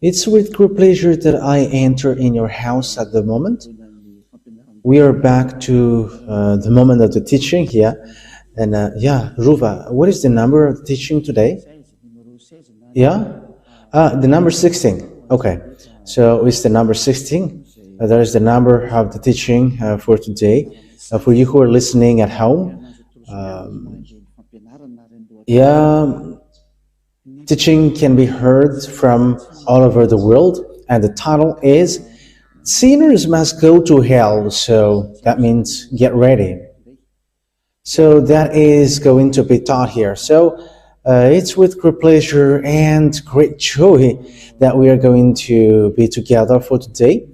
It's with great pleasure that I enter in your house at the moment. We are back to the moment of the teaching here. And Ruva, what is the number of the teaching today? Yeah? The number 16. Okay. So it's the number 16. That is the number of the teaching for today. For you who are listening at home, teaching can be heard from all over the world, and the title is Sinners Must Go to Hell, so that means get ready. So that is going to be taught here. So it's with great pleasure and great joy that we are going to be together for today.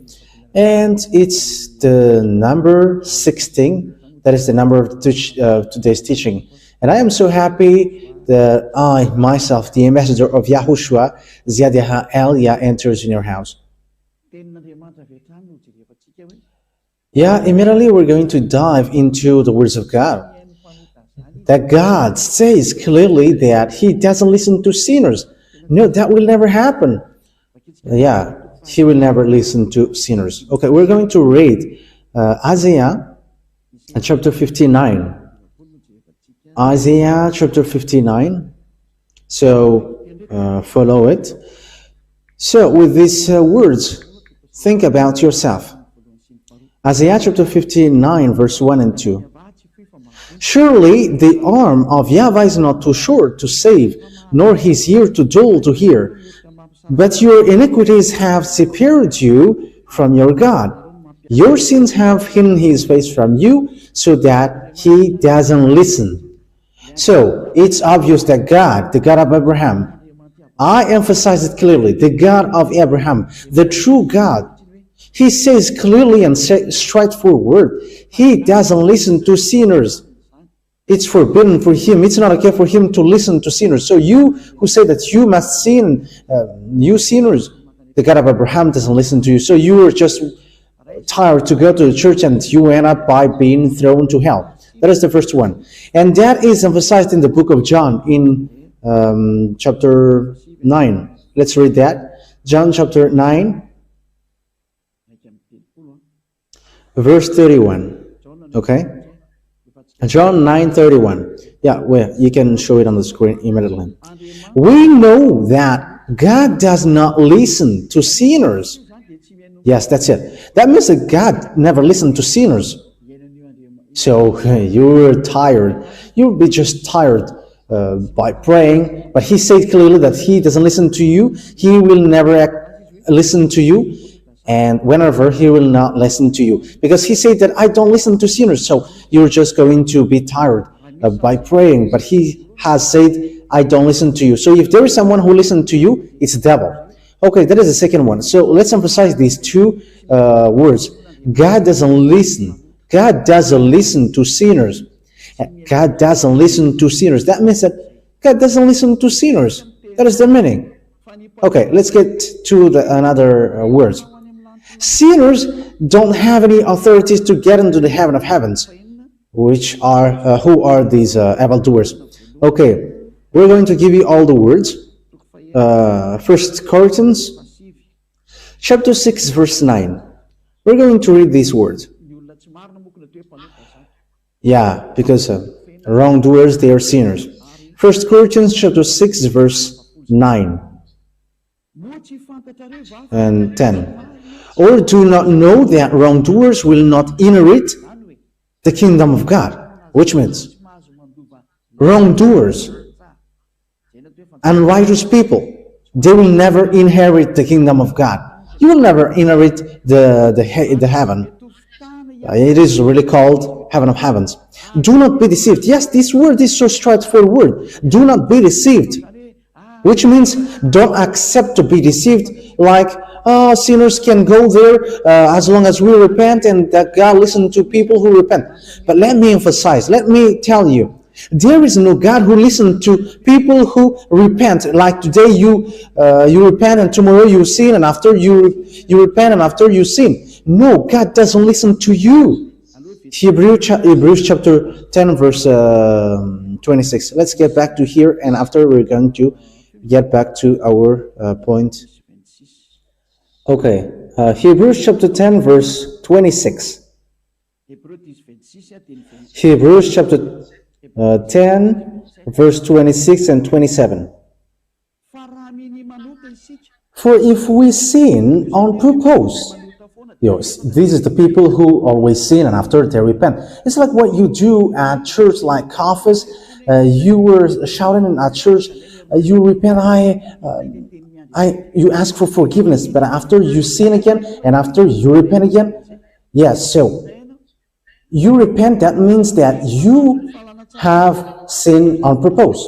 And it's the number 16, that is the number of today's teaching. And I am so happy that I, myself, the ambassador of YAHOSHUAH, ZYAHVAH Elia, enters in your house. Yeah, immediately we're going to dive into the words of God. That God says clearly that He doesn't listen to sinners. No, that will never happen. Yeah, He will never listen to sinners. Okay, we're going to read Isaiah chapter 59. Isaiah chapter 59. So follow it. So with these words, think about yourself. Isaiah chapter 59, verse 1 and 2. Surely the arm of YAHVAH is not too short to save, nor his ear too dull to hear. But your iniquities have separated you from your God. Your sins have hidden his face from you, so that he doesn't listen. So it's obvious that God, the God of Abraham, I emphasize it clearly, the God of Abraham, the true God, He says clearly and straightforward, He doesn't listen to sinners. It's forbidden for Him. It's not okay for Him to listen to sinners. So you who say that you must sin, you sinners, the God of Abraham doesn't listen to you. So you are just tired to go to the church and you end up by being thrown to hell. That is the first one. And that is emphasized in the book of John in chapter 9. Let's read that. John chapter 9, verse 31. Okay? John 9:31. Yeah, well, you can show it on the screen immediately. We know that God does not listen to sinners. Yes, that's it. That means that God never listened to sinners. So you're tired. You'll be just tired by praying. But He said clearly that He doesn't listen to you. He will never listen to you. And whenever He will not listen to you. Because He said that I don't listen to sinners. So you're just going to be tired by praying. But He has said, I don't listen to you. So if there is someone who listens to you, it's the devil. Okay, that is the second one. So let's emphasize these two words. God doesn't listen. God doesn't listen to sinners. God doesn't listen to sinners. That means that God doesn't listen to sinners. That is the meaning. Okay, let's get to another words. Sinners don't have any authorities to get into the heaven of heavens, which are who are these evildoers? Okay, we're going to give you all the words. 1 Corinthians chapter 6, verse 9. We're going to read these words. Yeah, because wrongdoers, they are sinners. 1 Corinthians chapter 6, verse 9 and 10. Or do not know that wrongdoers will not inherit the kingdom of God? Which means wrongdoers, unrighteous people, they will never inherit the kingdom of God. You will never inherit the heaven. It is really called heaven of heavens. Do not be deceived. Yes, this word is so straightforward. Do not be deceived. Which means don't accept to be deceived like, sinners can go there as long as we repent and that God listens to people who repent. But let me emphasize, let me tell you, there is no God who listens to people who repent. Like today you repent and tomorrow you sin, and after you repent and after you sin. No, God doesn't listen to you. Hebrews chapter 10 verse 26. Let's get back to here, and after we're going to get back to our point. Okay, Hebrews chapter 10, verse 26. Hebrews chapter 10, verse 26 and 27. For if we sin on purpose, yes, these is the people who always sin and after they repent. It's like what you do at church, like coffees. You were shouting at church, you repent, you ask for forgiveness, but after you sin again and after you repent again, yes, so you repent, that means that you have sinned on purpose.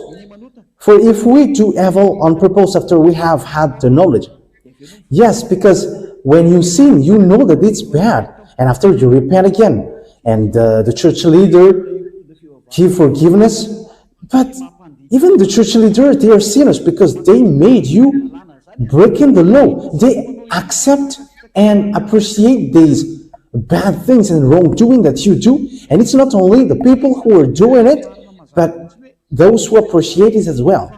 For if we do evil on purpose after we have had the knowledge, yes, because when you sin, you know that it's bad, and after you repent again, and the church leader give forgiveness, but even the church leader, they are sinners because they made you breaking the law. They accept and appreciate these bad things and wrongdoing that you do, and it's not only the people who are doing it, but those who appreciate it as well.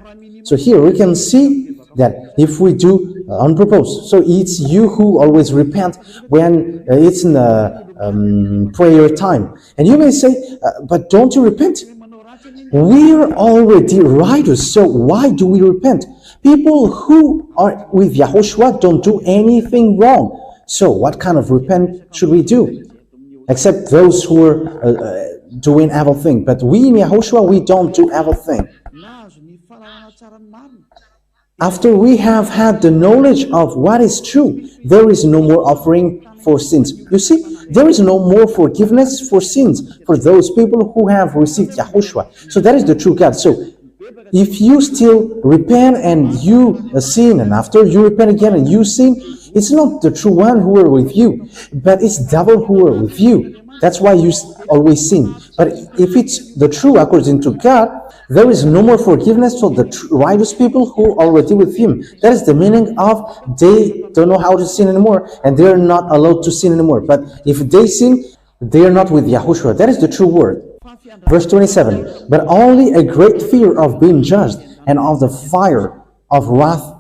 So here we can see that if we do on purpose, so it's you who always repent when it's in the prayer time. And you may say, but don't you repent? We're already righteous, so why do we repent? People who are with YAHOSHUAH don't do anything wrong. So what kind of repent should we do? Except those who are doing evil thing. But we in YAHOSHUAH, we don't do evil thing. After we have had the knowledge of what is true, there is no more offering for sins. You see, there is no more forgiveness for sins for those people who have received YAHOSHUAH. So that is the true God. So if you still repent and you sin, and after you repent again and you sin, it's not the true one who are with you, but it's devil who are with you. That's why you always sin. But if it's the true according to God, there is no more forgiveness for the righteous people who are already with Him. That is the meaning of they don't know how to sin anymore, and they are not allowed to sin anymore. But if they sin, they are not with YAHOSHUAH. That is the true word. Verse 27, but only a great fear of being judged and of the fire of wrath,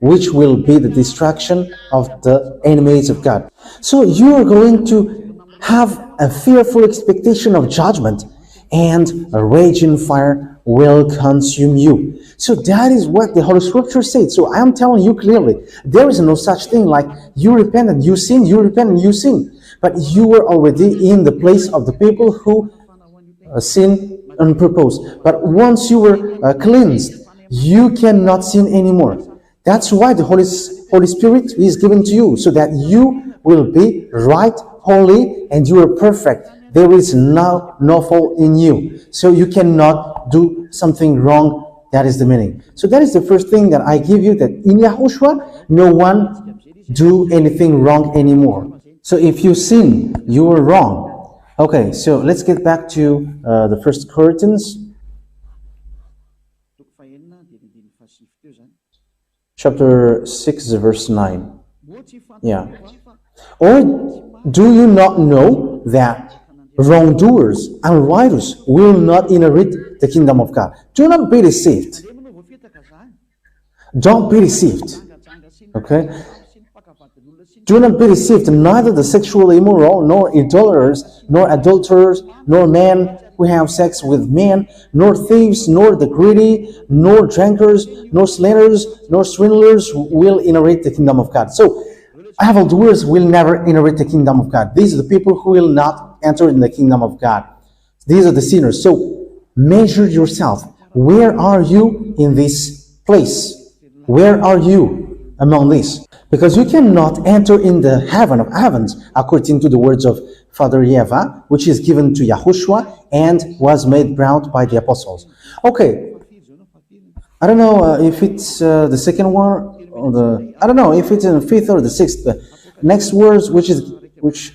which will be the destruction of the enemies of God. So you are going to have a fearful expectation of judgment, and a raging fire will consume you. So that is what the Holy Scripture says. So I am telling you clearly, there is no such thing like you repent and you sin, you repent and you sin. But you were already in the place of the people who sin on purpose. But once you were cleansed, you cannot sin anymore. That's why the Holy Spirit is given to you, so that you will be right, holy, and you are perfect. There is no fault in you. So you cannot do something wrong. That is the meaning. So that is the first thing that I give you, that in YAHOSHUAH, no one do anything wrong anymore. So if you sin, you are wrong. Okay, so let's get back to the 1 Corinthians. Chapter 6, verse 9. Yeah. Or do you not know that wrongdoers and righteous will not inherit the kingdom of God? Do not be deceived. Don't be deceived. Okay? Do not be deceived. Neither the sexually immoral, nor idolaters, nor adulterers, nor men who have sex with men, nor thieves, nor the greedy, nor drunkards, nor slanderers, nor swindlers will inherit the kingdom of God. So, evildoers will never inherit the kingdom of God. These are the people who will not enter in the kingdom of God. These are the sinners. So, measure yourself. Where are you in this place? Where are you among these? Because you cannot enter in the heaven of heavens, according to the words of Father YAHVAH, which is given to YAHOSHUAH and was made proud by the apostles. Okay, I don't know if it's the second one or I don't know if it's in the fifth or the sixth. Next words, which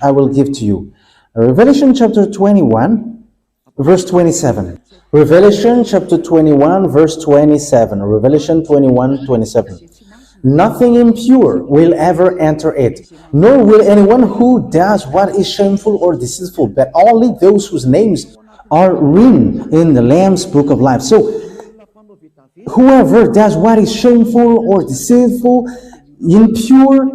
I will give to you. Revelation chapter 21, verse 27. Revelation chapter 21, verse 27. Revelation 21, 27. Nothing impure will ever enter it, nor will anyone who does what is shameful or deceitful, but only those whose names are written in the Lamb's book of life. So, whoever does what is shameful or deceitful, impure,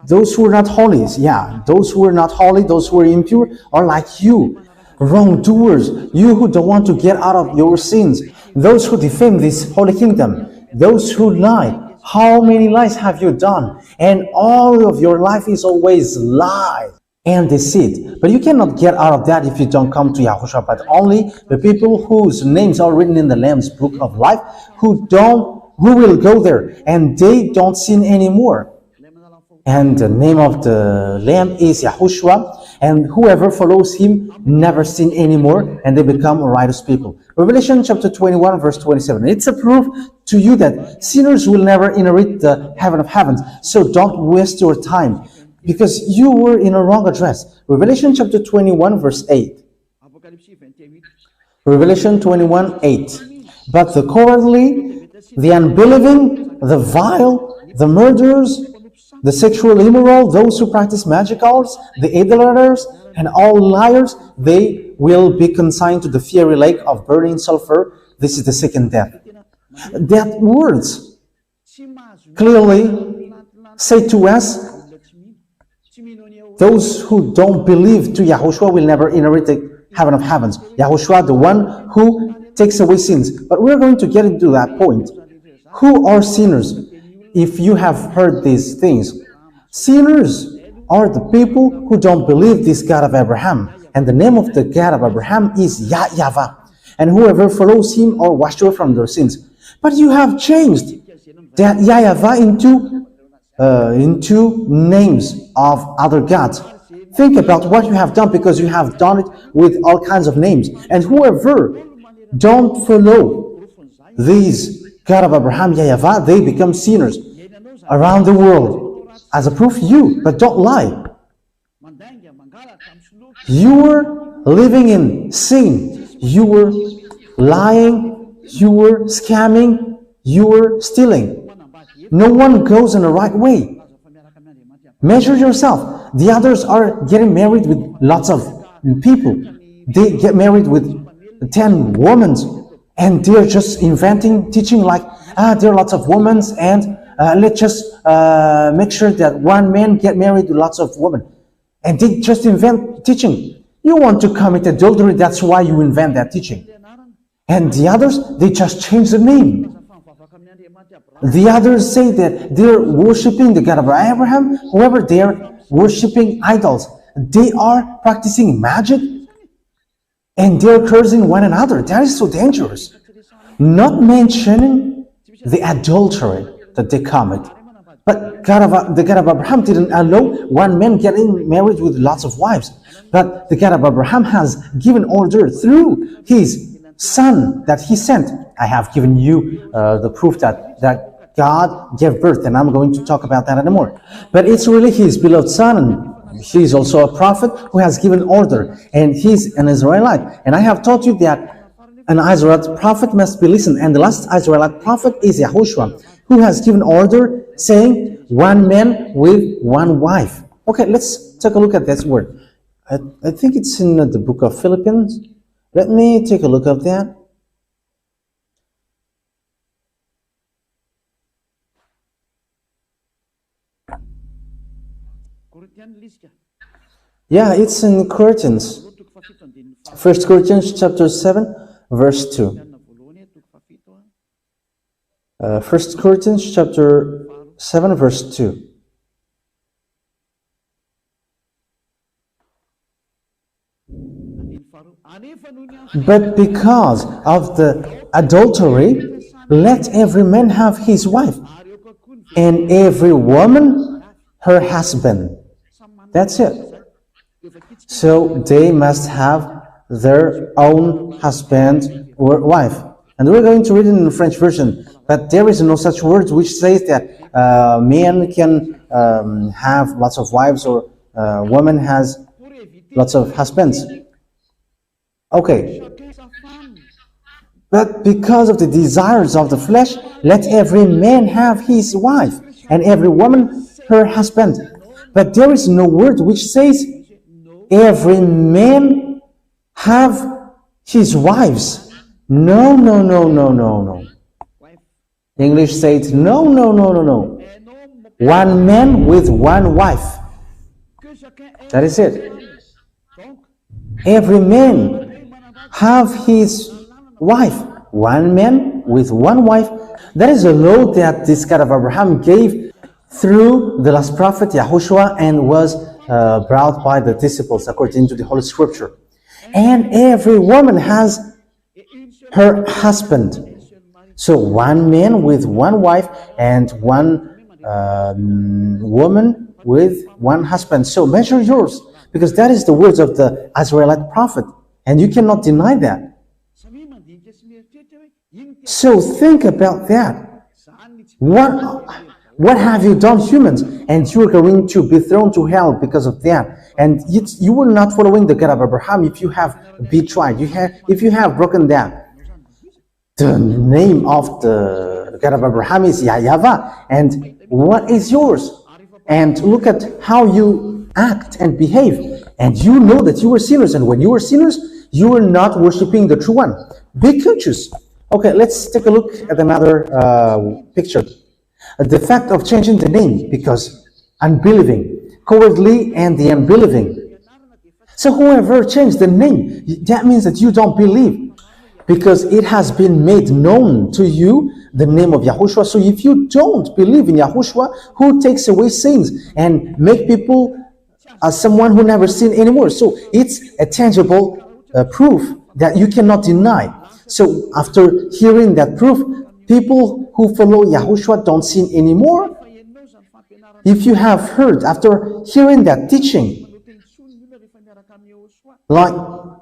those who are not holy, yeah, those who are not holy, those who are impure are like you, wrongdoers, you who don't want to get out of your sins, those who defame this holy kingdom, those who lie. How many lies have you done? And all of your life is always lie and deceit. But you cannot get out of that if you don't come to Yahushua. But only the people whose names are written in the Lamb's book of life, who will go there and they don't sin anymore. And the name of the Lamb is YAHOSHUAH, and whoever follows him never sin anymore, and they become righteous people. Revelation chapter 21 verse 27. It's a proof to you that sinners will never inherit the heaven of heavens. So don't waste your time, because you were in a wrong address. Revelation chapter 21 verse 8. Revelation 21:8. But the cowardly, the unbelieving, the vile, the murderers, the sexual immoral, those who practice magic arts, the idolaters, and all liars, they will be consigned to the fiery lake of burning sulfur. This is the second death. That words clearly say to us, those who don't believe to Yahushua will never inherit the heaven of heavens. Yahushua, the one who takes away sins. But we're going to get into that point. Who are sinners? If you have heard these things, sinners are the people who don't believe this God of Abraham. And the name of the God of Abraham is YAHVAH. And whoever follows him are washed away from their sins. But you have changed that YAHVAH into names of other gods. Think about what you have done, because you have done it with all kinds of names. And whoever don't follow these God of Abraham, YAHVAH, they become sinners around the world. As a proof, but don't lie. You were living in sin. You were lying. You were scamming. You were stealing. No one goes in the right way. Measure yourself. The others are getting married with lots of people. They get married with 10 women, and they're just inventing, teaching like, there are lots of women, and let's just make sure that one man get married to lots of women. And they just invent teaching. You want to commit adultery, that's why you invent that teaching. And the others, they just change the name. The others say that they're worshipping the God of Abraham. However, they're worshipping idols. They are practicing magic, and they're cursing one another. That is so dangerous. Not mentioning the adultery that they commit. But the God of Abraham didn't allow one man getting married with lots of wives. But the God of Abraham has given order through his son that he sent. I have given you the proof that God gave birth, and I'm going to talk about that in a more. But it's really his beloved son, and he's also a prophet who has given order, and he's an Israelite. And I have taught you that an Israelite prophet must be listened, and the last Israelite prophet is YAHOSHUAH, who has given order saying one man with one wife. Okay, let's take a look at this word. I think it's in the book of Philippians. Let me take a look at that. Yeah, it's in Corinthians. 1 Corinthians chapter 7, verse 2. 1 Corinthians chapter 7, verse 2. But because of the adultery, let every man have his wife, and every woman her husband. That's it. So they must have their own husband or wife. And we're going to read it in the French version. But there is no such word which says that men can have lots of wives, or woman has lots of husbands. Okay. But because of the desires of the flesh, let every man have his wife, and every woman her husband. But there is no word which says every man have his wives. No. English says, no, no, no, no, no. One man with one wife. That is it. Every man have his wife. One man with one wife. That is a law that this God of Abraham gave through the last prophet YAHOSHUAH and was brought by the disciples according to the Holy Scripture. And every woman has her husband. So one man with one wife and one woman with one husband. So measure yours, because that is the words of the Israelite prophet, and you cannot deny that. So think about that. What have you done, humans? And you are going to be thrown to hell because of that. And you were not following the God of Abraham if you have betrayed, if you have broken down. The name of the God of Abraham is YAHVAH, and what is yours? And look at how you act and behave. And you know that you were sinners, and when you were sinners, you were not worshiping the true one. Be conscious. Okay, let's take a look at another picture. The fact of changing the name, because unbelieving, cowardly, and the unbelieving. So whoever changed the name, that means that you don't believe, because it has been made known to you, the name of YAHOSHUAH. So if you don't believe in YAHOSHUAH, who takes away sins and make people as someone who never sinned anymore. So it's a tangible proof that you cannot deny. So after hearing that proof, people who follow YAHOSHUAH don't sin anymore. If you have heard after hearing that teaching, like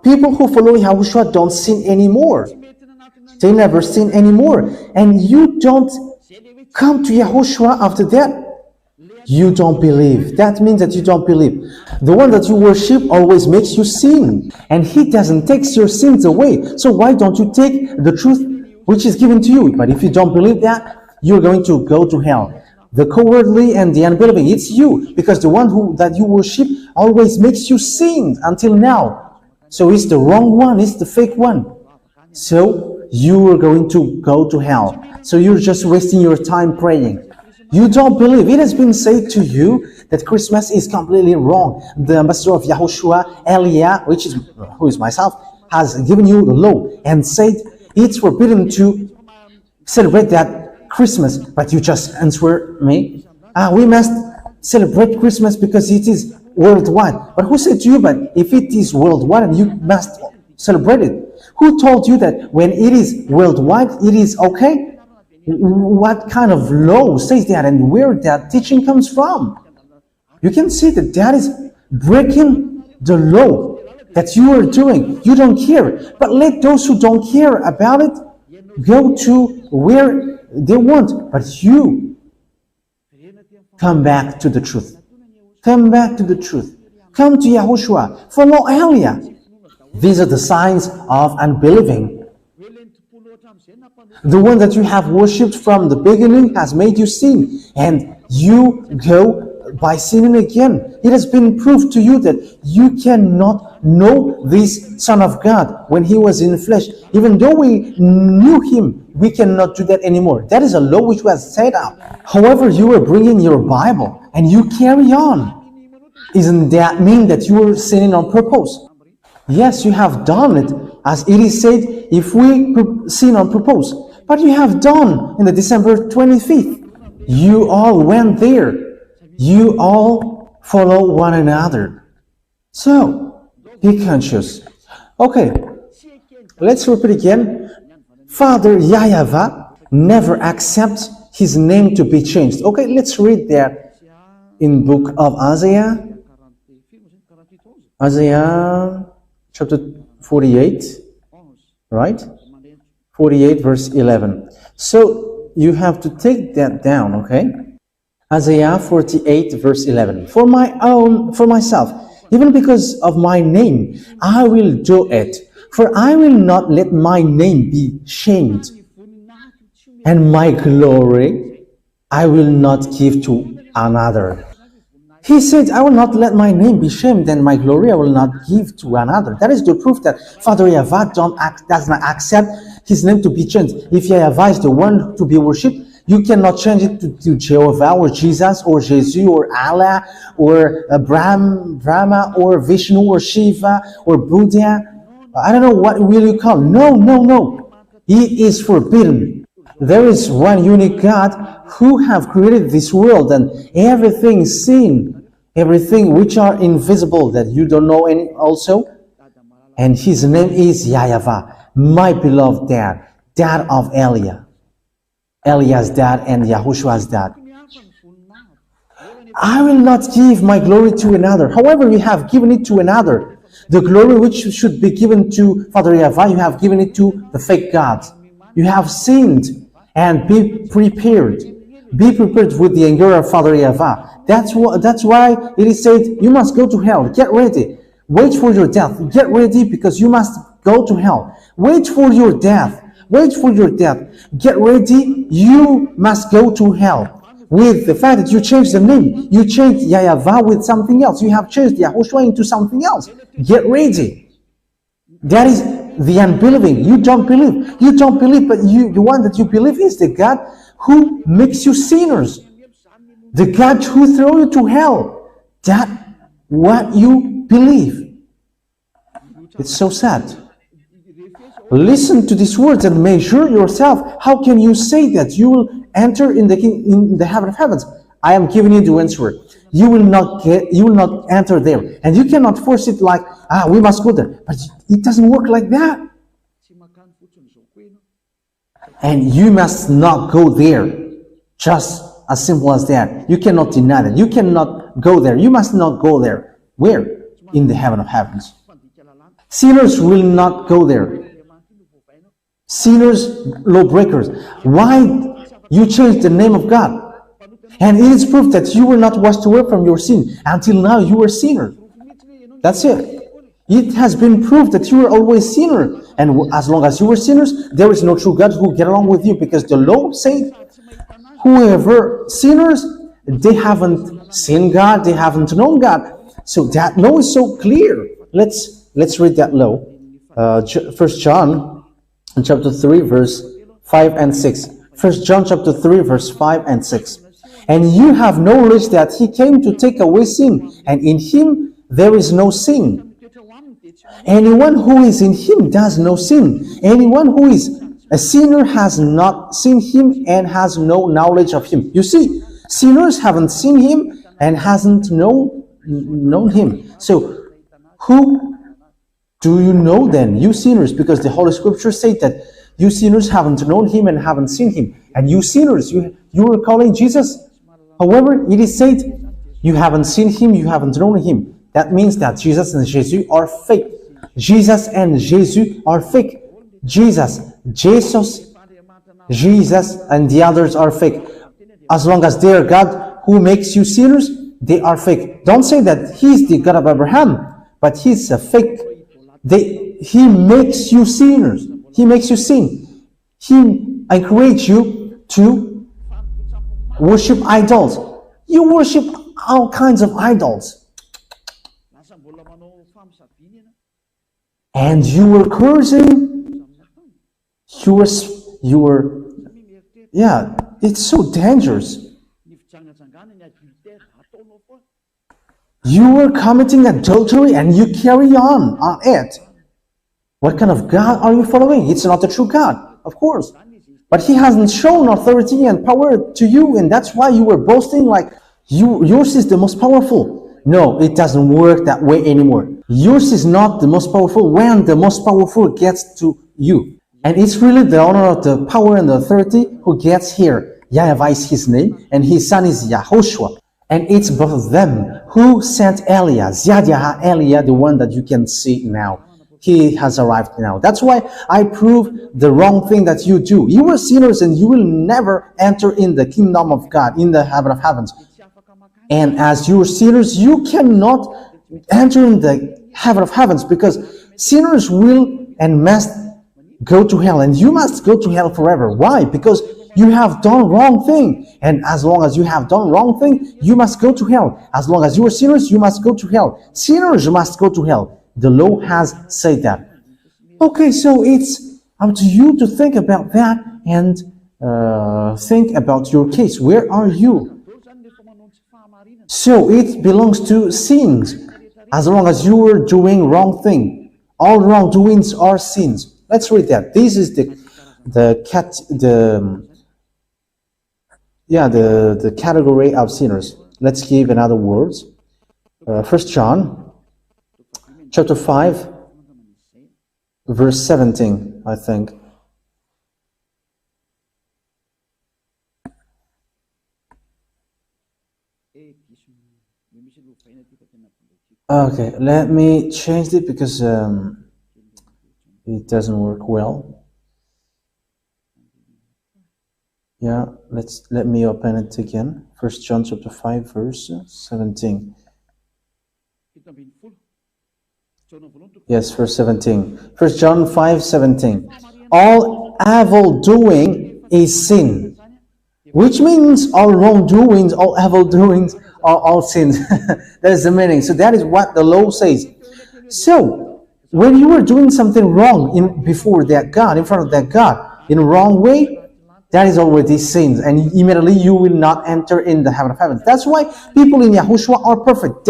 people who follow YAHOSHUAH don't sin anymore. They never sin anymore. And you don't come to YAHOSHUAH after that, you don't believe. That means that you don't believe. The one that you worship always makes you sin, and he doesn't take your sins away. So why don't you take the truth which is given to you? But if you don't believe that, you're going to go to hell. The cowardly and the unbelieving, it's you, because the one that you worship always makes you sin until now. So it's the wrong one, it's the fake one. So you are going to go to hell. So you're just wasting your time praying. You don't believe. It has been said to you that Christmas is completely wrong. The ambassador of YAHOSHUAH, Elia, who is myself, has given you the law and said it's forbidden to celebrate that Christmas. But you just answer me, we must celebrate Christmas because it is worldwide. But who said to you, but if it is worldwide, you must celebrate it? Who told you that when it is worldwide, it is okay? What kind of law says that, and where that teaching comes from? You can see that that is breaking the law that you are doing. You don't care. But let those who don't care about it go to where they want. But you come back to the truth. Come back to the truth. Come to YAHOSHUAH. Follow Elia. These are the signs of unbelieving. The one that you have worshipped from the beginning has made you sin, and you go by sinning again. It has been proved to you that you cannot know this Son of God when he was in flesh. Even though we knew him, we cannot do that anymore. That is a law which was set out. However, you are bringing your Bible and you carry on. Isn't that mean that you are sinning on purpose? Yes, you have done it, as it is said, if we sin on purpose. But you have done in the December 25th. You all went there. You all follow one another. So, be conscious. Okay, let's repeat again. Father YAHVAH never accepts his name to be changed. Okay, let's read that in book of Isaiah. Isaiah chapter 48, right? 48 verse 11. So you have to take that down, okay? Isaiah 48 verse 11. For myself, even because of my name, I will do it. For I will not let my name be shamed. And my glory I will not give to another. He said, I will not let my name be shamed, and my glory I will not give to another. That is the proof that Father YAHVAH does not accept his name to be changed. If YAHVAH is the one to be worshipped, You cannot change it to Jehovah or Jesus or Jesus or Allah or Brahma or Vishnu or Shiva or Buddha. I don't know what will you call. No, no, no. He is forbidden. There is one unique God who have created this world and everything seen, everything which are invisible that you don't know any also. And his name is YAHVAH, my beloved dad, dad of Eliah's dad and Yahoshua's dad. I will not give my glory to another. However, you have given it to another. The glory which should be given to Father YAHVAH, you have given it to the fake gods. You have sinned, and be prepared. Be prepared with the anger of Father YAHVAH. That's why it is said, you must go to hell. Get ready. Wait for your death. Get ready because you must go to hell. Wait for your death. Wait for your death. Get ready. You must go to hell. With the fact that you changed the name, you changed YAHVAH with something else. You have changed YAHOSHUAH into something else. Get ready. That is the unbelieving. You don't believe. You don't believe, but the one that you believe is the God who makes you sinners. The God who throws you to hell. That what you believe. It's so sad. Listen to these words and measure yourself. How can you say that you will enter in the heaven of heavens? I am giving you the answer. You will not enter there, and you cannot force it like we must go there. But it doesn't work like that. And you must not go there. Just as simple as that. You cannot deny that. You cannot go there. You must not go there. Where? In the heaven of heavens. Sinners will not go there. Sinners, lawbreakers. Why you changed the name of God? And it is proof that you were not washed away from your sin. Until now you were a sinner. That's it. It has been proved that you were always sinner. And as long as you were sinners, there is no true God who will get along with you, because the law says whoever sinners, they haven't seen God, they haven't known God. So that law is so clear. Let's read that law. 1 John chapter 3 verse 5 and 6. 1 John chapter 3 verse 5 and 6. And you have knowledge that he came to take away sin, and in him there is no sin. Anyone who is in him does no sin. Anyone who is a sinner has not seen him and has no knowledge of him. You see, sinners haven't seen him and hasn't known him. So who do you know then? You sinners, because the Holy Scripture says that you sinners haven't known him and haven't seen him. And you sinners, you are calling Jesus. However, it is said, you haven't seen him, you haven't known him. That means that Jesus and Jesus are fake. Jesus and Jesus are fake. Jesus, and the others are fake. As long as they are God who makes you sinners, they are fake. Don't say that he's the God of Abraham, but he's a fake. He makes you sinners. He makes you sin. He encourages you to worship idols. You worship all kinds of idols. And you were cursing. You were, yeah, it's so dangerous. You were committing adultery and you carry on it. What kind of God are you following? It's not the true God, of course. But he hasn't shown authority and power to you, and that's why you were boasting like yours is the most powerful. No, it doesn't work that way anymore. Yours is not the most powerful when the most powerful gets to you. And it's really the honor of the power and the authority who gets here. YAHVAH is his name, and his son is YAHOSHUAH. And it's both of them who sent Eliah, Eliah, the one that you can see now. He has arrived now. That's why I prove the wrong thing that you do. You are sinners and you will never enter in the kingdom of God, in the heaven of heavens. And as you are sinners, you cannot enter in the heaven of heavens, because sinners will and must go to hell, and you must go to hell forever. Why? Because you have done wrong thing, and as long as you have done wrong thing, you must go to hell. As long as you are sinners, you must go to hell. Sinners must go to hell. The law has said that. Okay, so it's up to you to think about that and think about your case. Where are you? So it belongs to sins. As long as you are doing wrong thing, all wrongdoings are sins. Let's read that. This is the category of sinners. Let's give another words. 1 John chapter 5 verse 17, I think. Okay, let me change it because it doesn't work well. Yeah, let me open it again. 1 John chapter 5 verse 17. Yes, verse 17. 1 John 5:17. All evil doing is sin, which means all wrongdoings, all evil doings are all sins. That is the meaning. So that is what the law says. So when you are doing something wrong before that God, in front of that God, in a wrong way, that is already sins, and immediately you will not enter in the heaven of heavens. That's why people in Yahushua are perfect.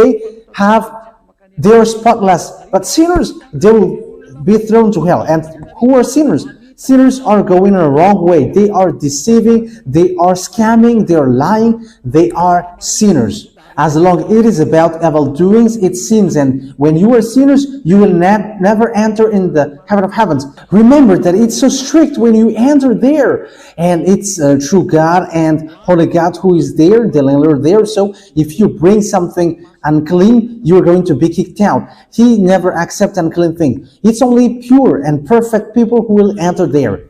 They are spotless, but sinners, they will be thrown to hell. And who are sinners? Sinners are going in a wrong way. They are deceiving, they are scamming, they are lying, they are sinners. As long as it is about evil doings, it's sins. And when you are sinners, you will never enter in the heaven of heavens. Remember that it's so strict when you enter there. And it's true God and Holy God who is there, the landlord there. So if you bring something unclean, you are going to be kicked out. He never accepts unclean things. It's only pure and perfect people who will enter there.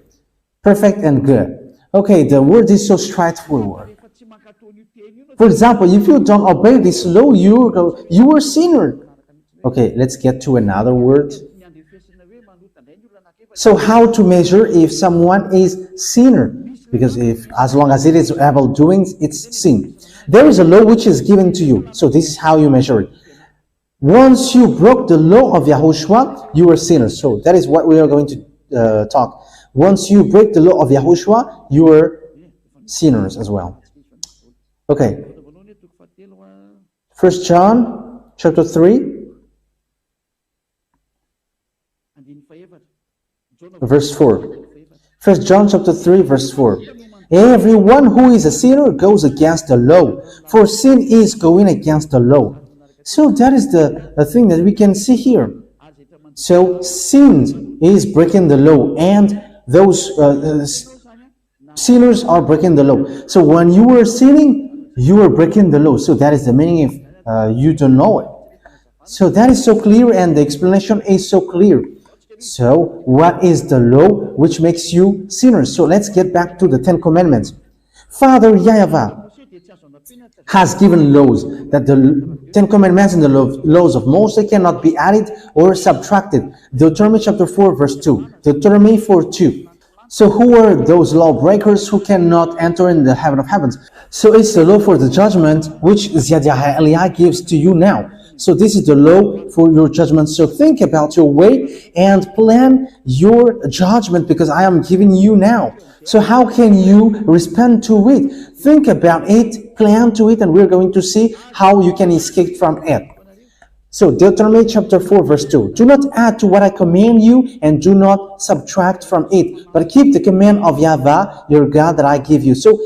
Perfect and good. Okay, the word is so straightforward. For example, if you don't obey this law, you are a sinner. Okay, let's get to another word. So how to measure if someone is sinner? Because as long as it is evil doings, it's sin. There is a law which is given to you. So this is how you measure it. Once you broke the law of Yahushua, you are sinners. So that is what we are going to talk. Once you break the law of Yahushua, you are sinners as well. Okay. 1 John chapter 3 verse 4. 1 John chapter 3 verse 4. Everyone who is a sinner goes against the law, for sin is going against the law. So that is the thing that we can see here. So sin is breaking the law, and those sinners are breaking the law. So when you are sinning, you are breaking the law. So that is the meaning if you don't know it. So that is so clear, and the explanation is so clear. So what is the law which makes you sinners? So let's get back to the 10 Commandments. Father YAHVAH has given laws that the 10 Commandments and the laws of Moses cannot be added or subtracted. Deuteronomy chapter 4 verse 2. Deuteronomy 4:2. So who are those lawbreakers who cannot enter in the heaven of heavens? So it's the law for the judgment which Yahweh Eliah gives to you now. So this is the law for your judgment. So think about your way and plan your judgment, because I am giving you now. So how can you respond to it? Think about it, plan to it, and we're going to see how you can escape from it. So Deuteronomy chapter 4 verse 2. Do not add to what I command you, and do not subtract from it, but keep the command of YAHVAH your God that I give you. So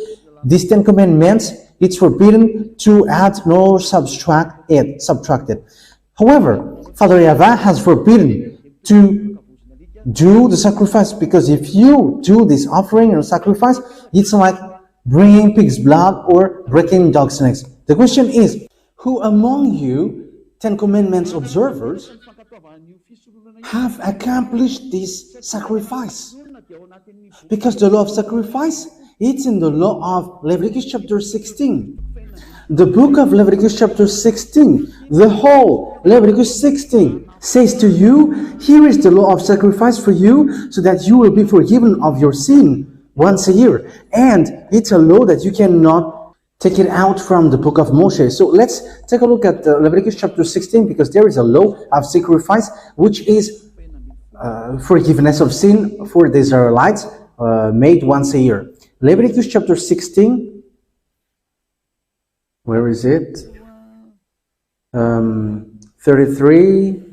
these 10 commandments, it's forbidden to add nor subtract it. However, Father YAHVAH has forbidden to do the sacrifice, because if you do this offering or sacrifice, it's like bringing pig's blood or breaking dog's necks. The question is, who among you, 10 Commandments observers, have accomplished this sacrifice? Because the law of sacrifice, it's in the law of Leviticus chapter 16. The book of Leviticus chapter 16, the whole Leviticus 16 says to you, here is the law of sacrifice for you, so that you will be forgiven of your sin once a year. And it's a law that you cannot take it out from the book of Moshe. So let's take a look at Leviticus chapter 16, because there is a law of sacrifice, which is forgiveness of sin for the Israelites, made once a year. Leviticus chapter 16. Where is it? 33,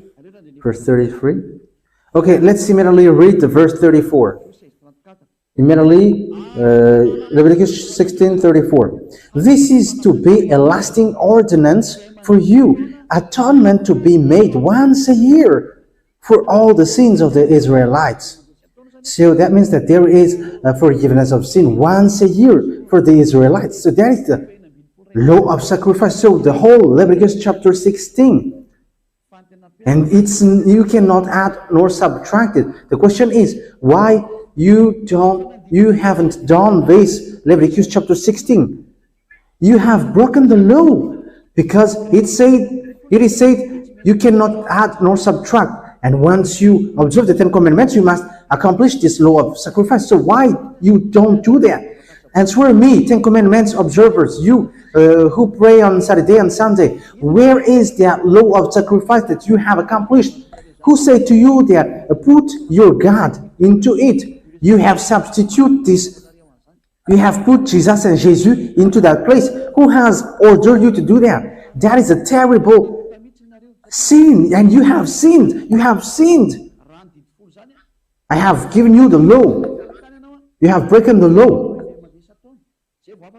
verse 33. Okay, let's immediately read the verse 34. Immediately, Leviticus 16:34. This is to be a lasting ordinance for you, atonement to be made once a year for all the sins of the Israelites. So that means that there is a forgiveness of sin once a year for the Israelites. So that is the law of sacrifice. So the whole Leviticus chapter 16. And you cannot add nor subtract it. The question is, why you haven't done this Leviticus chapter 16? You have broken the law, because it is said you cannot add nor subtract. And once you observe the 10 commandments, you must accomplish this law of sacrifice. So why you don't do that? Answer me, 10 commandments observers, you who pray on Saturday and Sunday, where is that law of sacrifice that you have accomplished? Who said to you that put your God into it? You have substituted this. You have put Jesus and Jesus into that place. Who has ordered you to do that? That is a terrible sin, and you have sinned. You have sinned. I have given you the law. You have broken the law.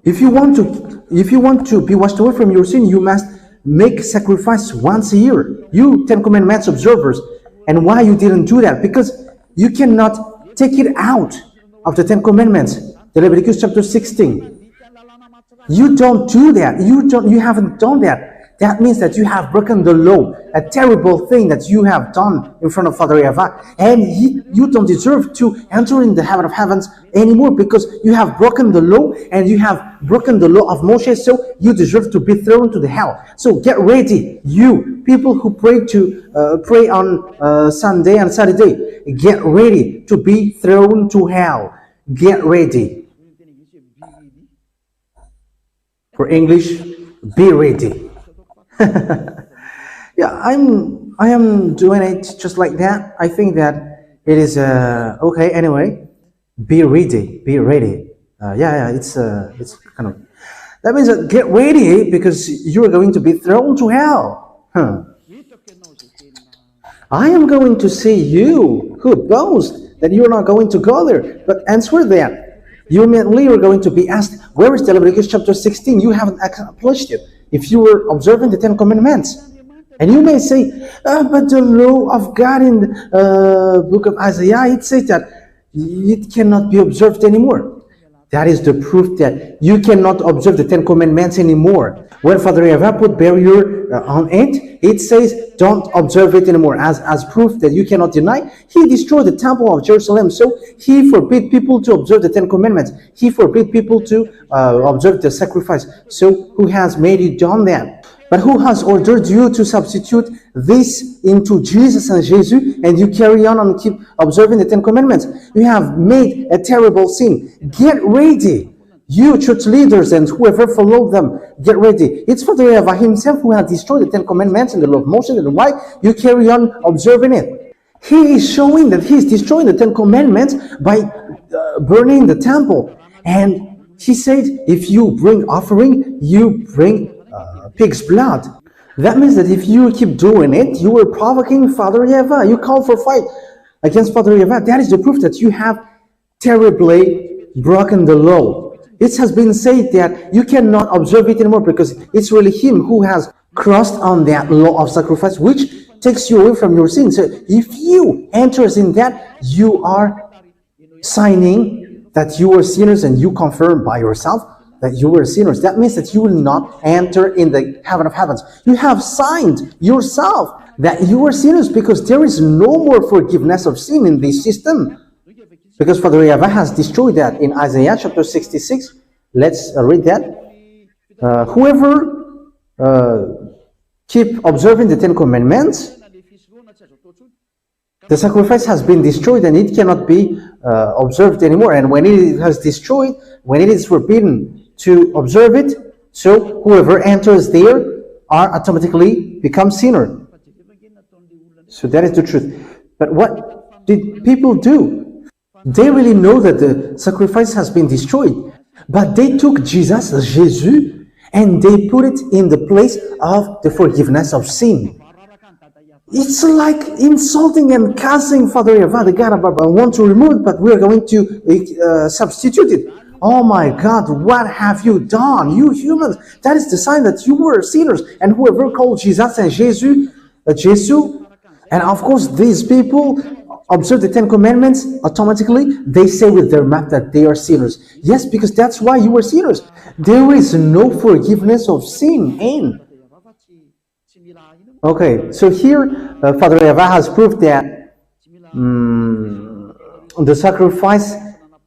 If you want to be washed away from your sin, you must make sacrifice once a year. You 10 commandments observers. And why you didn't do that? Because you cannot take it out of the 10 commandments. The Leviticus chapter 16. You don't do that. You haven't done that. That means that you have broken the law, a terrible thing that you have done in front of Father YAHVAH, and you don't deserve to enter in the heaven of heavens anymore, because you have broken the law and you have broken the law of Moshe, so you deserve to be thrown to the hell. So get ready, you people who pray on Sunday and Saturday, get ready to be thrown to hell. Get ready. For English, be ready. Yeah, I am doing it just like that. I think that it is okay. Anyway, be ready, be ready. It's kind of, that means that get ready, because you are going to be thrown to hell. I am going to see you who boast that you are not going to go there, but answer that. You immediately are going to be asked, where is the Leviticus chapter 16? You haven't accomplished it. If you were observing the 10 commandments. And you may say, but the law of God in the book of Isaiah, it says that it cannot be observed anymore. That is the proof that you cannot observe the 10 commandments anymore. When Father YAHVAH put barrier on it, it says don't observe it anymore. As proof that you cannot deny, he destroyed the temple of Jerusalem. So he forbid people to observe the 10 commandments. He forbid people to observe the sacrifice. So who has made you done that? But who has ordered you to substitute this into Jesus and Jesus, and you carry on and keep observing the 10 commandments? You have made a terrible sin. Get ready. You church leaders and whoever followed them, get ready. It's Father YAHVAH himself who has destroyed the 10 commandments and the law of Moses, and why you carry on observing it. He is showing that he is destroying the 10 commandments by burning the temple. And he said, if you bring offering, you bring pig's blood. That means that if you keep doing it, you are provoking Father YAHVAH. You call for fight against Father YAHVAH. That is the proof that you have terribly broken the law. It has been said that you cannot observe it anymore, because it's really him who has crossed on that law of sacrifice, which takes you away from your sin. So if you enter in that, you are signing that you are sinners, and you confirm by yourself that you were sinners. That means that you will not enter in the heaven of heavens. You have signed yourself that you are sinners, because there is no more forgiveness of sin in this system. Because Father YAHVAH has destroyed that in Isaiah chapter 66. Let's read that. Whoever keep observing the 10 commandments, the sacrifice has been destroyed and it cannot be observed anymore. And when it has destroyed, when it is forbidden to observe it, so whoever enters there are automatically become sinner. So that is the truth. But what did people do? They really know that the sacrifice has been destroyed. But they took Jesus, Jesus, and they put it in the place of the forgiveness of sin. It's like insulting and cursing Father YAHVAH, the God of Abraham. I want to remove it, but we're going to substitute it. Oh my God, what have you done, you humans? That is the sign that you were sinners. And whoever called Jesus and Jesus, and of course these people observe the Ten Commandments, automatically they say with their mouth that they are sinners. Yes, because that's why you were sinners. There is no forgiveness of sin in. Okay, so here Father YAHVAH has proved that the sacrifice,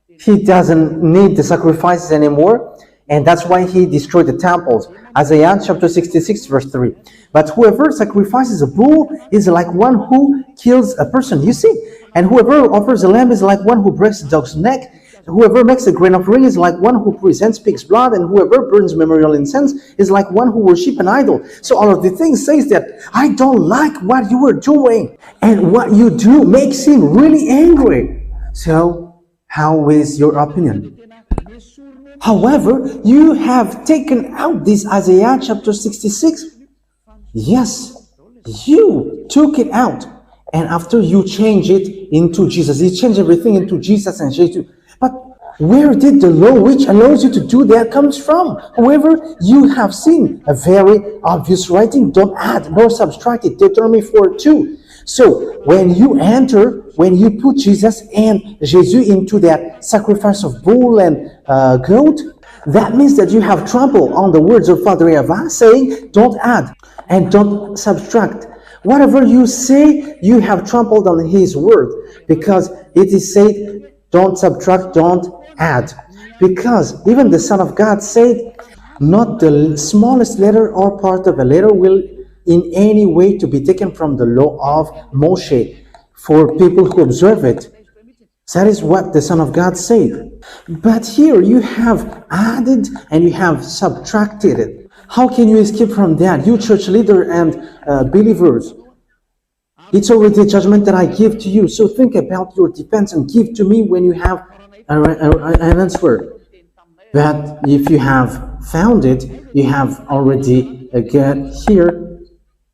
he doesn't need the sacrifices anymore, and that's why he destroyed the temples. Isaiah chapter 66 verse 3. But whoever sacrifices a bull is like one who kills a person, you see. And whoever offers a lamb is like one who breaks a dog's neck. Whoever makes a grain offering is like one who presents pig's blood, and whoever burns memorial incense is like one who worships an idol. So all of the things says that I don't like what you were doing, and what you do makes him really angry. So how is your opinion? However, you have taken out this Isaiah chapter 66. Yes, you took it out, and after you change it into Jesus, you change everything into Jesus and Jesus. But where did the law which allows you to do that comes from? However, you have seen a very obvious writing. Don't add nor subtract it. Deuteronomy 4:2. So when you enter, when you put Jesus and Jesus into that sacrifice of bull and goat, that means that you have trampled on the words of Father YAHVAH, saying, don't add and don't subtract. Whatever you say, you have trampled on his word, because it is said, don't subtract, don't add. Because even the Son of God said, not the smallest letter or part of a letter will in any way to be taken from the law of Moshe for people who observe it. That is what the Son of God said. But here you have added and you have subtracted it. How can you escape from that? You church leader and believers, it's already a judgment that I give to you. So think about your defense and give to me when you have an answer. But if you have found it, you have already got here,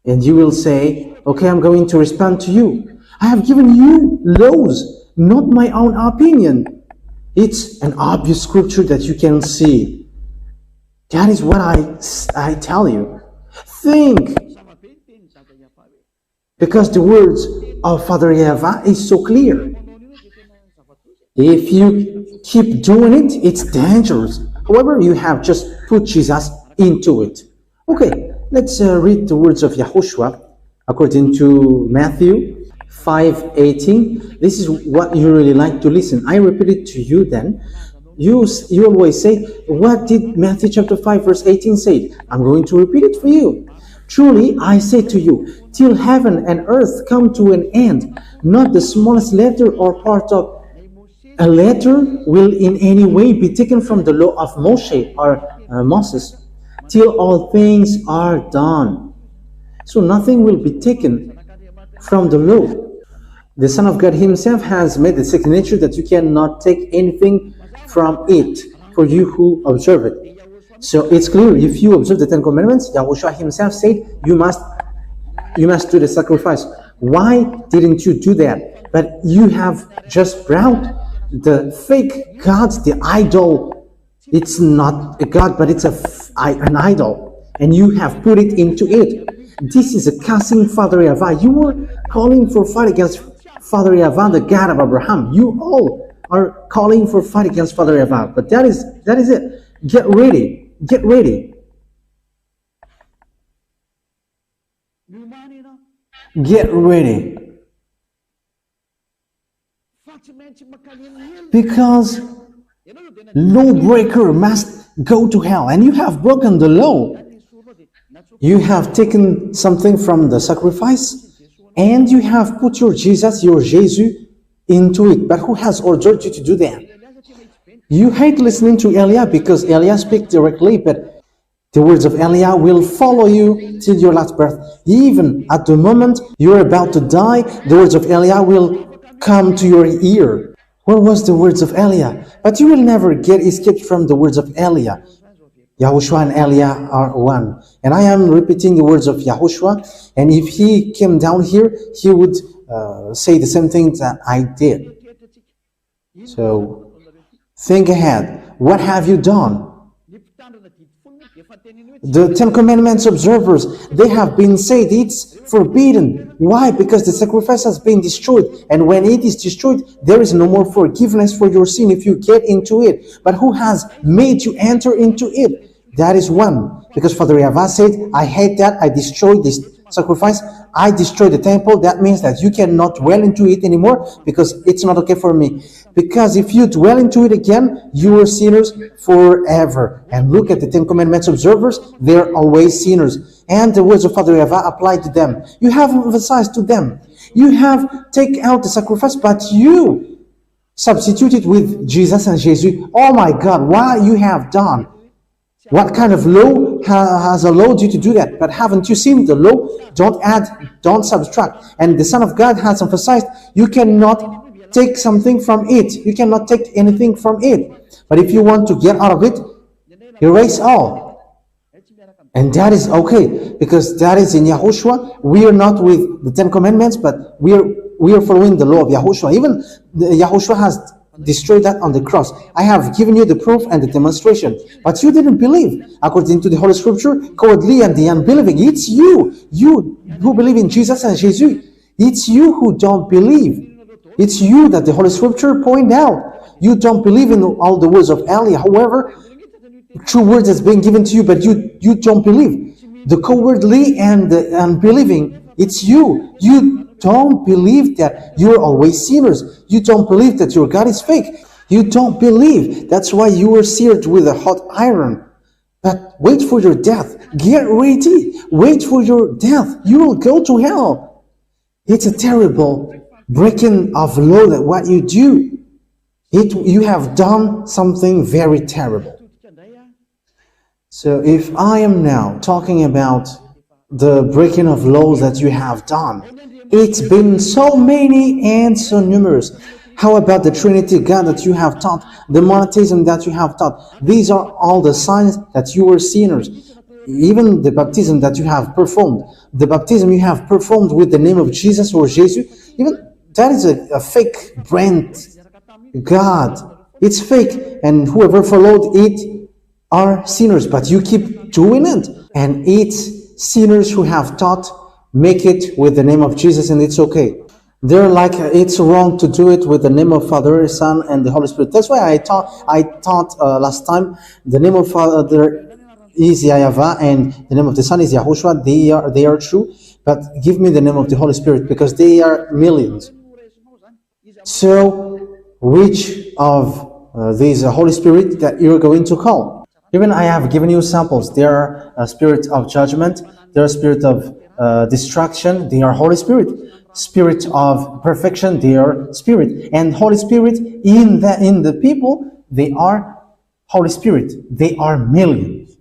and you will say, okay, I'm going to respond to you. I have given you laws, not my own opinion. It's an obvious scripture that you can see. That is what I tell you. Think. Because the words of Father YAHVAH is so clear. If you keep doing it, it's dangerous. However, you have just put Jesus into it. Okay, let's read the words of YAHOSHUAH according to Matthew 5:18. This is what you really like to listen. I repeat it to you then. You always say, what did Matthew chapter 5 verse 18 say? I'm going to repeat it for you. Truly, I say to you, till heaven and earth come to an end, not the smallest letter or part of a letter will in any way be taken from the law of Moshe or Moses, till all things are done. So nothing will be taken from the law. The Son of God himself has made the second nature that you cannot take anything from it for you who observe it. So it's clear, if you observe the Ten Commandments, YAHOSHUAH himself said, you must do the sacrifice. Why didn't you do that? But you have just brought the fake gods, the idol. It's not a god, but it's an idol. And you have put it into it. This is a cursing Father YAHVAH. You were calling for fight against Father YAHVAH, the God of Abraham. You all are calling for fight against Father YAHVAH. But that is it. Get ready. Get ready. Get ready. Because lawbreaker must go to hell, and you have broken the law. You have taken something from the sacrifice, and you have put your Jesus into it. But who has ordered you to do that? You hate listening to Elia because Elia speaks directly, but the words of Elia will follow you till your last breath. Even at the moment you're about to die, the words of Elia will come to your ear. Where was the words of Elia? But you will never get escaped from the words of Elia. Yahushua and Elia are one. And I am repeating the words of Yahushua. And if he came down here, he would say the same thing that I did. So think ahead. What have you done? The Ten Commandments observers, they have been said it's forbidden. Why? Because the sacrifice has been destroyed. And when it is destroyed, there is no more forgiveness for your sin if you get into it. But who has made you enter into it? That is one. Because Father YAHVAH said, I hate that. I destroyed this sacrifice. I destroyed the temple. That means that you cannot dwell into it anymore because it's not okay for me. Because if you dwell into it again, you are sinners forever. And look at the Ten Commandments observers, they're always sinners. And the words of Father YAHVAH apply to them. You have emphasized to them. You have taken out the sacrifice, but you substituted with Jesus and Jesus. Oh my God, what you have done? What kind of law has allowed you to do that? But haven't you seen the law? Don't add, don't subtract. And the Son of God has emphasized, you cannot take something from it. You cannot take anything from it. But if you want to get out of it, erase all. And that is okay, because that is in Yahushua. We are not with the Ten Commandments, but we are following the law of Yahushua. Even Yahushua has destroyed that on the cross. I have given you the proof and the demonstration, but you didn't believe. According to the Holy Scripture, cowardly and the unbelieving, it's you who believe in Jesus and Jesus. It's you who don't believe. It's you that the Holy Scripture point out. You don't believe in all the words of Elia. However, true words has been given to you, but you don't believe. The cowardly and the unbelieving, it's you. You don't believe that you're always sinners. You don't believe that your God is fake. You don't believe. That's why you were seared with a hot iron. But wait for your death. Get ready. Wait for your death. You will go to hell. It's a terrible breaking of law that what you do. You have done something very terrible. So if I am now talking about the breaking of laws that you have done, it's been so many and so numerous. How about the Trinity God that you have taught, the monotheism that you have taught? These are all the signs that you were sinners. Even the baptism that you have performed, the baptism you have performed with the name of Jesus or Jesus, even that is a fake brand God. It's fake, and whoever followed it are sinners, but you keep doing it. And it's sinners who have taught, make it with the name of Jesus, and it's okay. They're like, it's wrong to do it with the name of Father, Son, and the Holy Spirit. That's why I taught last time, the name of Father is YAHVAH, and the name of the Son is Yahushua. They are true, but give me the name of the Holy Spirit, because they are millions. So, which of these Holy Spirit that you're going to call? Even I have given you samples. They are a spirit of judgment. They are a spirit of destruction. They are Holy Spirit. Spirit of perfection. They are Spirit. And Holy Spirit in the people, they are Holy Spirit. They are millions.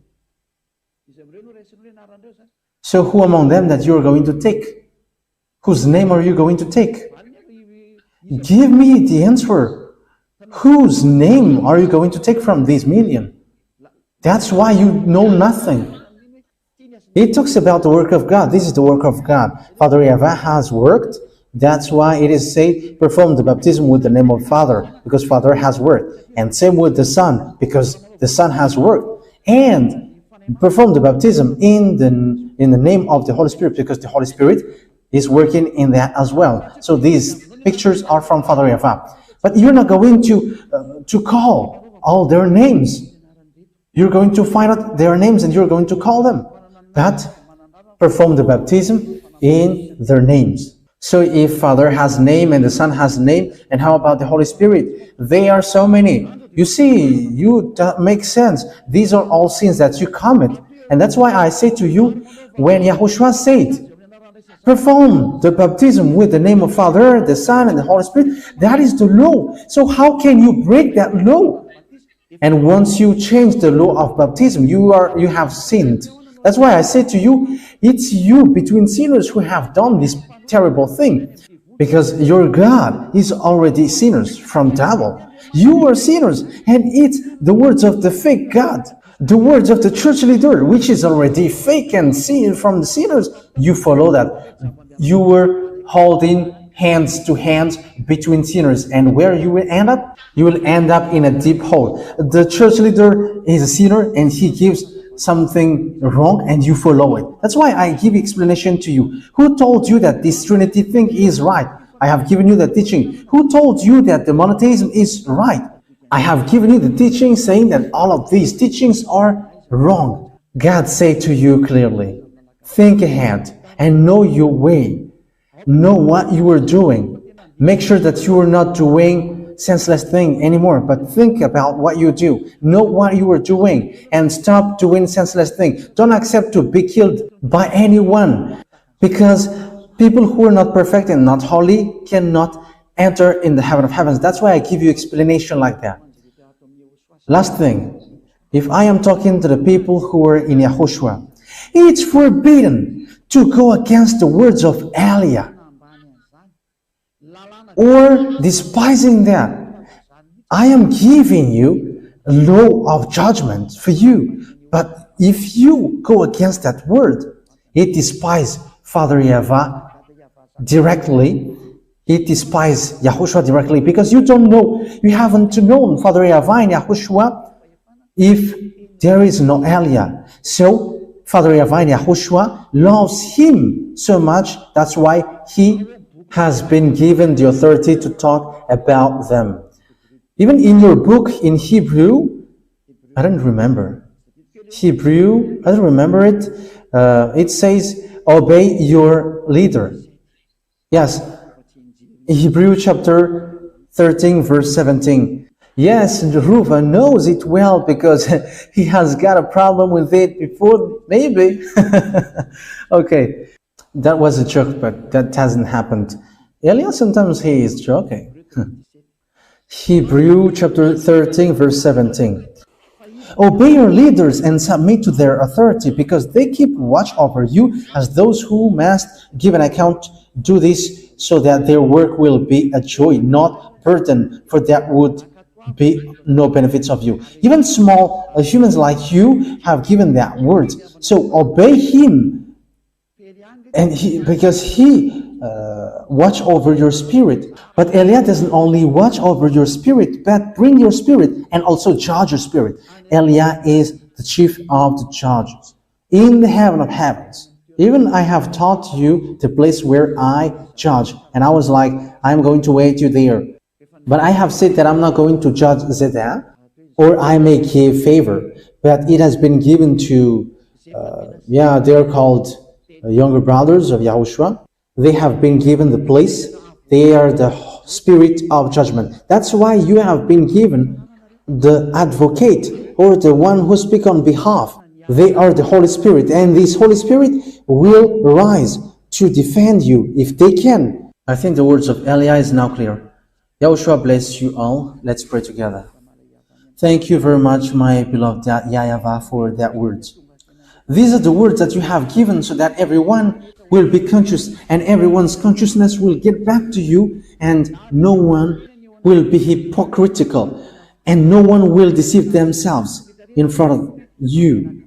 So who among them that you are going to take? Whose name are you going to take? Give me the answer. Whose name are you going to take from these millions? That's why you know nothing. It talks about the work of God. This is the work of God. Father YAHVAH has worked. That's why it is said, perform the baptism with the name of Father, because Father has worked. And same with the Son, because the Son has worked. And perform the baptism in the name of the Holy Spirit, because the Holy Spirit is working in that as well. So these pictures are from Father YAHVAH. But you're not going to call all their names. You're going to find out their names and you're going to call them. But perform the baptism in their names. So if Father has name and the Son has name, and how about the Holy Spirit? They are so many. You see, that makes sense. These are all sins that you commit. And that's why I say to you, when Yahushua said, perform the baptism with the name of Father, the Son, and the Holy Spirit, that is the law. So how can you break that law? And once you change the law of baptism, you have sinned. That's why I say to you, it's you between sinners who have done this terrible thing. Because your God is already sinners from devil. You are sinners, and it's the words of the fake God, the words of the church leader, which is already fake and sin from the sinners. You follow that. You were holding hands to hands between sinners, and where you will end up? You will end up in a deep hole. The church leader is a sinner, and he gives something wrong, and you follow it. That's why I give explanation to you. Who told you that this Trinity thing is right? I have given you the teaching. Who told you that the monotheism is right? I have given you the teaching saying that all of these teachings are wrong. God said to you clearly, think ahead and know your way. Know what you are doing. Make sure that you are not doing senseless thing anymore, but think about what you do. Know what you are doing and stop doing senseless thing. Don't accept to be killed by anyone, because people who are not perfect and not holy cannot enter in the heaven of heavens. That's why I give you explanation like that. Last thing, if I am talking to the people who are in YAHOSHUAH, it's forbidden to go against the words of Elia or despising that. I am giving you a law of judgment for you. But if you go against that word, it despises Father YAHVAH directly. It despises YAHOSHUAH directly, because you don't know, you haven't known Father YAHVAH and YAHOSHUAH if there is no Elia. So Father YAHVAH and YAHOSHUAH loves him so much, that's why he has been given the authority to talk about them. Even in your book in Hebrew, I don't remember. Hebrew, I don't remember it. It says, obey your leader. Yes, Hebrew chapter 13, verse 17. Yes, Reuven knows it well because he has got a problem with it before, maybe. Okay, that was a joke, but that hasn't happened. Elias, sometimes he is joking. Hebrew chapter 13, verse 17. Obey your leaders and submit to their authority, because they keep watch over you as those who must give an account. Do this so that their work will be a joy, not burden, for that would be no benefits of you. Even small humans like you have given that word. So obey him, and because he watch over your spirit. But Elia doesn't only watch over your spirit, but bring your spirit and also judge your spirit. Elia is the chief of the judges in the heaven of heavens. Even I have taught you the place where I judge, and I was like, I'm going to wait you there. But I have said that I'm not going to judge Zedek, or I may give favor, but it has been given to, they're called younger brothers of YAHOSHUAH. They have been given the place. They are the spirit of judgment. That's why you have been given the advocate, or the one who speaks on behalf. They are the Holy Spirit, and this Holy Spirit will rise to defend you if they can. I think the words of Elia is now clear. YAHOSHUAH bless you all. Let's pray together. Thank you very much, my beloved YAHVAH, for that words. These are the words that you have given so that everyone will be conscious, and everyone's consciousness will get back to you, and no one will be hypocritical, and no one will deceive themselves in front of you.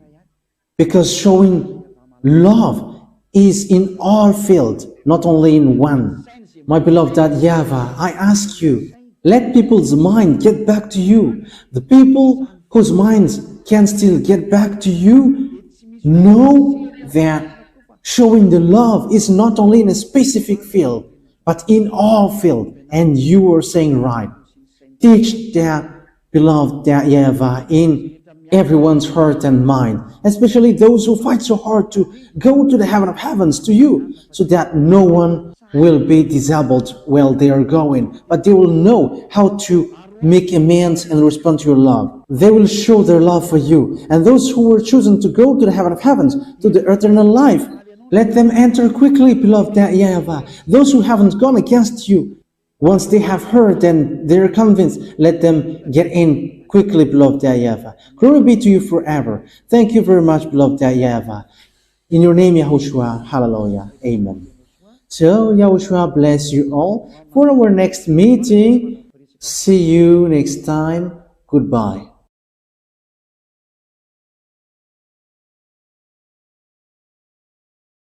Because showing love is in all fields, not only in one. My beloved YAHVAH, I ask you, let people's mind get back to you. The people whose minds can still get back to you, know that showing the love is not only in a specific field, but in all fields. And you are saying right. Teach that, beloved YAHVAH, in everyone's heart and mind, especially those who fight so hard to go to the heaven of heavens to you, so that no one will be disabled while they are going, but they will know how to make amends and respond to your love. They will show their love for you. And those who were chosen to go to the heaven of heavens, to the eternal life, let them enter quickly, beloved YAHVAH. Those who haven't gone against you, once they have heard and they are convinced, let them get in quickly, beloved YAHVAH. Glory be to you forever. Thank you very much, beloved YAHVAH. In your name, YAHOSHUAH. Hallelujah. Amen. So, Yahushua bless you all. For our next meeting, see you next time. Goodbye.